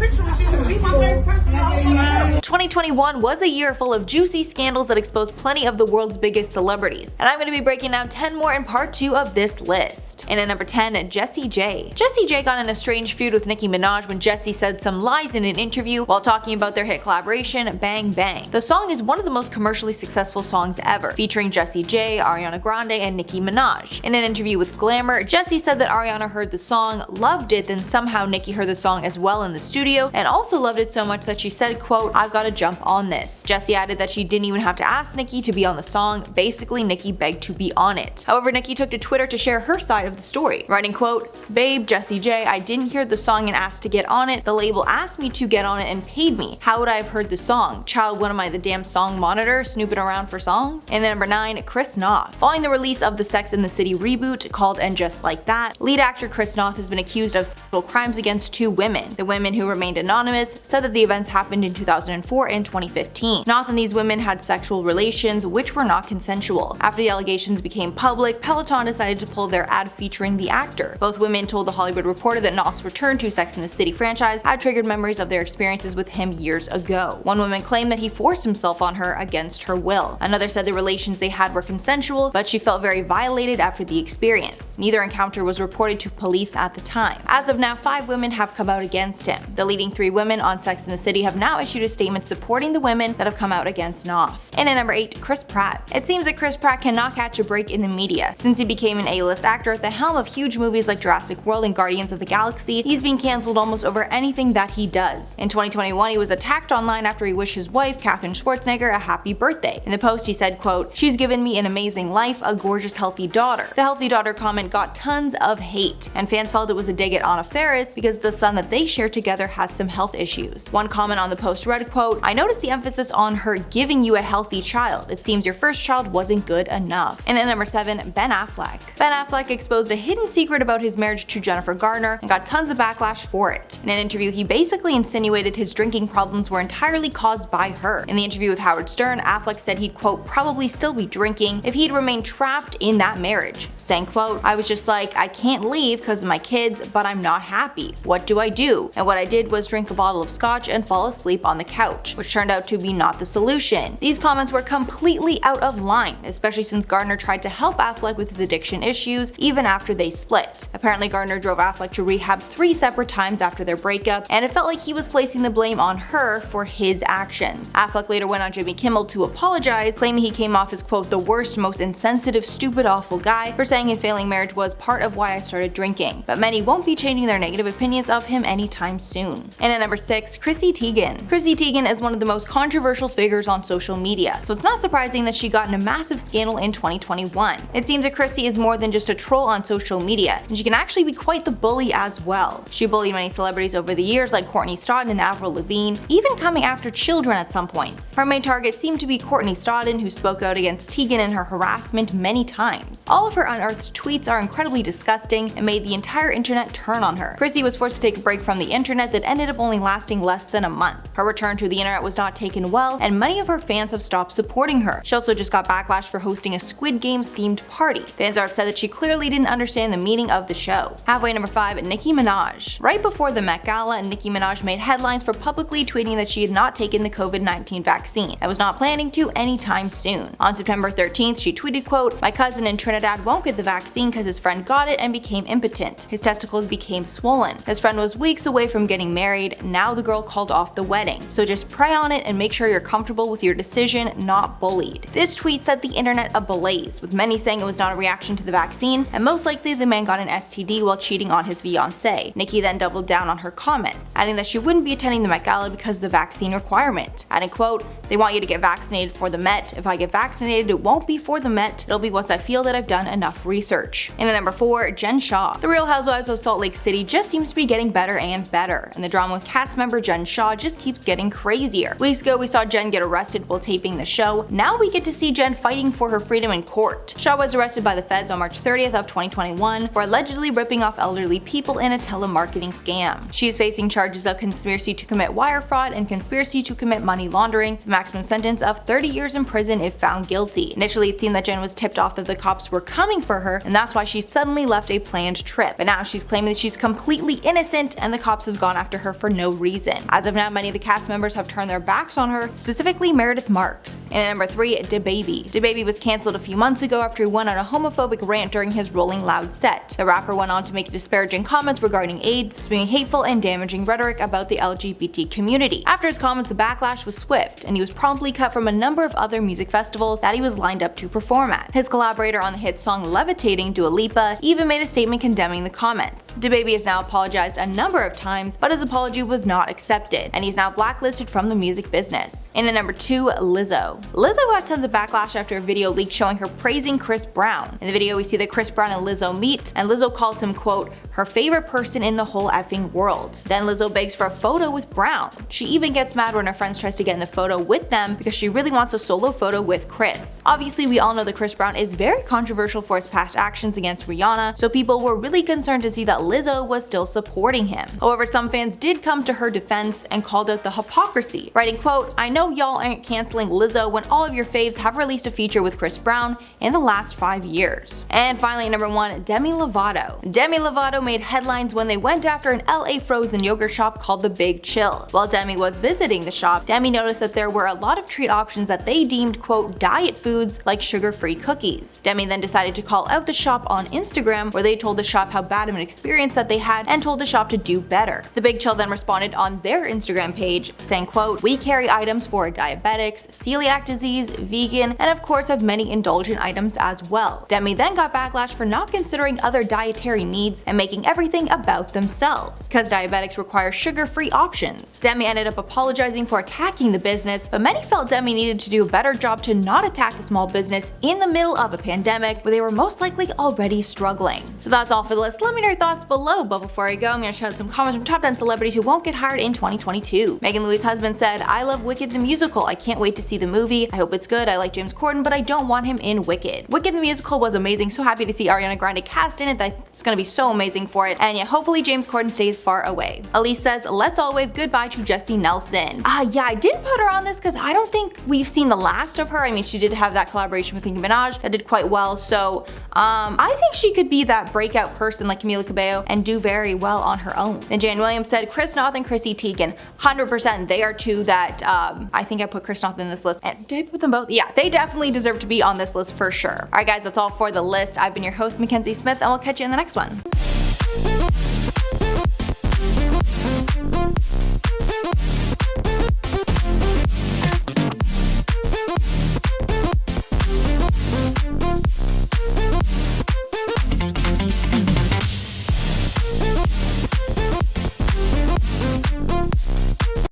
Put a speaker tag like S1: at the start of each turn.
S1: picture with you. Be my favorite person.
S2: 2021 was a year full of juicy scandals that exposed plenty of the world's biggest celebrities, and I'm going to be breaking down 10 more in part 2 of this list. And at number 10, Jessie J. Jessie J got in a strange feud with Nicki Minaj when Jessie said some lies in an interview while talking about their hit collaboration, Bang Bang. The song is one of the most commercially successful songs ever, featuring Jessie J, Ariana Grande, and Nicki Minaj. In an interview with Glamour, Jessie said that Ariana heard the song, loved it, then somehow Nicki heard the song as well in the studio, and also loved it so much that she said, quote, "I've got to jump on this." Jessie added that she didn't even have to ask Nicki to be on the song, basically Nicki begged to be on it. However, Nicki took to Twitter to share her side of the story, writing, quote, "Babe, Jessie J, I didn't hear the song and asked to get on it. The label asked me to get on it and paid me. How would I have heard the song? Child, what am I, the damn song monitor, snooping around for songs?" And at number 9, Chris Noth. Following the release of the Sex and the City reboot called And Just Like That, lead actor Chris Noth has been accused of sexual crimes against 2 women. The women, who remained anonymous, said that the events happened in 2004 and 2015. Noth and these women had sexual relations which were not consensual. After the allegations became public, Peloton decided to pull their ad featuring the actor. Both women told The Hollywood Reporter that Noth's return to Sex and the City franchise had triggered memories of their experiences with him years ago. One woman claimed that he forced himself on her against her will. Another said the relations they had were consensual, but she felt very violated after the experience. Neither encounter was reported to police at the time. As of now, 5 women have come out against him. The leading 3 women on Sex and the City have now issued a statement supporting the women that have come out against Noth. And at number 8, Chris Pratt. It seems that Chris Pratt cannot catch a break in the media. Since he became an A-list actor at the helm of huge movies like Jurassic World and Guardians of the Galaxy, he's being cancelled almost over anything that he does. In 2021, he was attacked online after he wished his wife, Katherine Schwarzenegger, a happy birthday. In the post, he said, quote, "She's given me an amazing life, a gorgeous healthy daughter." The healthy daughter comment got tons of hate, and fans felt it was a dig at Anna Faris because the son that they share together has some health issues. One comment on the post read, quote, "I noticed the emphasis on her giving you a healthy child. It seems your first child wasn't good enough." And at number 7, Ben Affleck. Ben Affleck exposed a hidden secret about his marriage to Jennifer Garner and got tons of backlash for it. In an interview, he basically insinuated his drinking problems were entirely caused by her. In the interview with Howard Stern, Affleck said he'd, quote, "probably still be drinking if he'd remained trapped in that marriage," saying, quote, "I was just like, I can't leave because of my kids, but I'm not happy. What do I do? And what I did was drink a bottle of scotch and fall asleep on the couch," which turned out to be not the solution. These comments were completely out of line, especially since Gardner tried to help Affleck with his addiction issues even after they split. Apparently, Gardner drove Affleck to rehab 3 separate times after their breakup, and it felt like he was placing the blame on her for his actions. Affleck later went on Jimmy Kimmel to apologize, claiming he came off as, quote, "the worst, most insensitive, stupid, awful guy," for saying his failing marriage was part of why I started drinking. But many won't be changing their negative opinions of him anytime soon. And at number 6, Chrissy Teigen. Chrissy Teigen is one of the most controversial figures on social media, so it's not surprising that she got in a massive scandal in 2021. It seems that Chrissy is more than just a troll on social media, and she can actually be quite the bully as well. She bullied many celebrities over the years like Courtney Stodden and Avril Lavigne, even coming after children at some points. Her main target seemed to be Courtney Stodden, who spoke out against Teigen and her harassment many times. All of her unearthed tweets are incredibly disgusting and made the entire internet turn on her. Chrissy was forced to take a break from the internet that ended up only lasting less than a month. Her return to the internet was not taken well, and many of her fans have stopped supporting her. She also just got backlash for hosting a Squid Games themed party. Fans are upset that she clearly didn't understand the meaning of the show. Halfway number 5, Nicki Minaj. Right before the Met Gala, Nicki Minaj made headlines for publicly tweeting that she had not taken the COVID-19 vaccine and was not planning to anytime soon. On September 13th, she tweeted, quote, "My cousin in Trinidad won't get the vaccine because his friend got it and became impotent. His testicles became swollen. His friend was weeks away from getting married. Now the girl called off the wedding. So just pray on it and make sure you're comfortable with your decision, not bullied." This tweet set the internet ablaze, with many saying it was not a reaction to the vaccine, and most likely the man got an STD while cheating on his fiancée. Nicki then doubled down on her comments, adding that she wouldn't be attending the Met Gala because of the vaccine requirement. Adding, quote, "They want you to get vaccinated for the Met. If I get vaccinated, it won't be for the Met. It'll be once I feel that I've done enough research." And at number 4, Jen Shah. The Real Housewives of Salt Lake City just seems to be getting better and better, and the drama with cast member Jen Shah just keeps getting crazier. crazier. Weeks ago we saw Jen get arrested while taping the show. Now we get to see Jen fighting for her freedom in court. Shah was arrested by the feds on March 30th of 2021 for allegedly ripping off elderly people in a telemarketing scam. She is facing charges of conspiracy to commit wire fraud and conspiracy to commit money laundering, a maximum sentence of 30 years in prison if found guilty. Initially it seemed that Jen was tipped off that the cops were coming for her, and that's why she suddenly left a planned trip. But now she's claiming that she's completely innocent and the cops has gone after her for no reason. As of now, many of the cast members have turned their backs on her, specifically Meredith Marks. And at number 3, DaBaby. DaBaby was cancelled a few months ago after he went on a homophobic rant during his Rolling Loud set. The rapper went on to make disparaging comments regarding AIDS, spewing hateful and damaging rhetoric about the LGBT community. After his comments, the backlash was swift, and he was promptly cut from a number of other music festivals that he was lined up to perform at. His collaborator on the hit song Levitating, Dua Lipa, even made a statement condemning the comments. DaBaby has now apologized a number of times, but his apology was not accepted, and he's now blacklisted from the music business. And at number 2, Lizzo. Lizzo got tons of backlash after a video leaked showing her praising Chris Brown. In the video we see that Chris Brown and Lizzo meet, and Lizzo calls him, quote, her favorite person in the whole effing world. Then Lizzo begs for a photo with Brown. She even gets mad when her friends tries to get in the photo with them because she really wants a solo photo with Chris. Obviously we all know that Chris Brown is very controversial for his past actions against Rihanna, so people were really concerned to see that Lizzo was still supporting him. However, some fans did come to her defense and called out the hypocrisy, writing, quote, I know y'all aren't canceling Lizzo when all of your faves have released a feature with Chris Brown in the last 5 years. And finally, number 1, Demi Lovato. Demi Lovato made headlines when they went after an LA frozen yogurt shop called The Big Chill. While Demi was visiting the shop, Demi noticed that there were a lot of treat options that they deemed, quote, diet foods like sugar-free cookies. Demi then decided to call out the shop on Instagram, where they told the shop how bad of an experience that they had and told the shop to do better. The Big Chill then responded on their Instagram page saying, quote, we carry items for diabetics, celiac disease, vegan, and of course have many indulgent items as well. Demi then got backlash for not considering other dietary needs and making everything about themselves, because diabetics require sugar-free options. Demi ended up apologizing for attacking the business, but many felt Demi needed to do a better job to not attack a small business in the middle of a pandemic where they were most likely already struggling. So that's all for the list. Let me know your thoughts below, but before I go, I'm going to shout out some comments from top 10 celebrities who won't get hired in 2022. Megan Louie's husband said, I love Wicked the musical. I can't wait to see the movie. I hope it's good. I like James Corden, but I don't want him in Wicked. Wicked the musical was amazing. So happy to see Ariana Grande cast in it. That's going to be so amazing for it. And yeah, hopefully James Corden stays far away. Elise says, let's all wave goodbye to Jessie Nelson. Yeah, I didn't put her on this because I don't think we've seen the last of her. I mean, she did have that collaboration with Nicki Minaj that did quite well. So I think she could be that breakout person like Camila Cabello and do very well on her own. Then Jan Williams said, Chris Noth and Chrissy Teigen, 100%. They are two that I think I put Chris Noth in this list. And did I put them both? Yeah, they definitely deserve to be on this list for sure. Alright guys, that's all for the list. I've been your host, Mackenzie Smith, and we'll catch you in the next one.